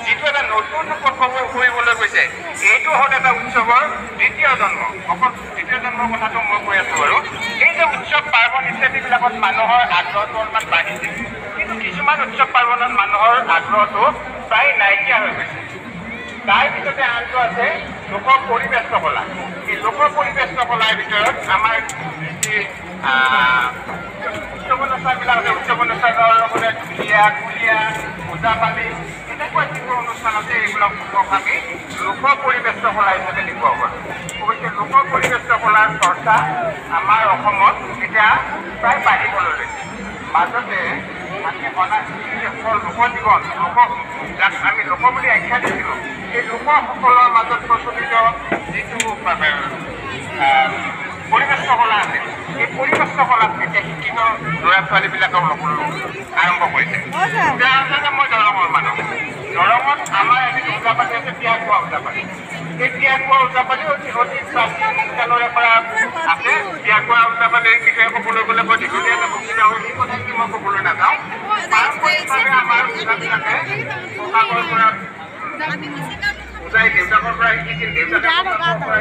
যিটো এটা নতুন উৎসৱ কৰিবলৈ গৈছে এইটো হ'ল এটা উৎসৱৰ দ্বিতীয় জন্ম অকল দ্বিতীয় জন্মৰ কথাটো মই কৈ আছোঁ বাৰু এই যে উৎসৱ পাৰ্বণ ইত্যাদিবিলাকত মানুহৰ আগ্ৰহটো অলপমান বাঢ়িছে কিন্তু কিছুমান উৎসৱ পাৰ্বণত মানুহৰ আগ্ৰহটো প্ৰায় নাইকিয়া হৈ গৈছে তাৰ ভিতৰতে আনটো আছে লোক পৰিৱেশ কলা এই লোক পৰিৱেশ কলাৰ ভিতৰত আমাৰ যি উৎসৱ অনুষ্ঠানবিলাক আছে উৎসৱ অনুষ্ঠানৰ লগতে ঢুলীয়া কুলীয়া ওজাপালি এনেকুৱা যিবোৰ অনুষ্ঠান আছে এইবিলাকক আমি লোক পৰিৱেশ কলা হিচাপে দেখুৱাব পাৰোঁ অৱশ্যে লোক পৰিৱেশ কলাৰ চৰ্চা আমাৰ অসমত এতিয়া প্ৰায় বাঢ়িবলৈ লৈছে মাজতে আমি অনাসকল লোকজীৱন যাক আমি লোক বুলি আখ্যা দিছিলোঁ এই লোকসকলৰ মাজত প্ৰচলিত যিটো পৰিৱেশ কলা আছে এই পৰিৱেশ কলাত এতিয়া শিক্ষিত ল'ৰা ছোৱালীবিলাকক ল'বলৈ আৰম্ভ কৰিছে উদাহৰণস্বৰূপে মই দৰঙৰ মানুহ দৰঙত আমাৰ এটি ওজাপালি আছে ত্যাগ খোৱা ওজাপালি এই ত্যাগ খোৱা ওজাপালি অতি প্ৰাচীন কালৰে পৰা আছে ত্যাগ খোৱা ওজাপালিৰ বিষয়ে ক'বলৈ গ'লে বৰ দীঘলীয়া এটা বক্তৃতা হয় এই কথাখিনি মই ক'বলৈ নাযাওঁ পাৰম্পৰিকভাৱে আমাৰ ওজাবিলাকে ককাকৰ পৰা ওজাই দেউতাকৰ পৰা শিকিছিল দেউতাকৰ পৰা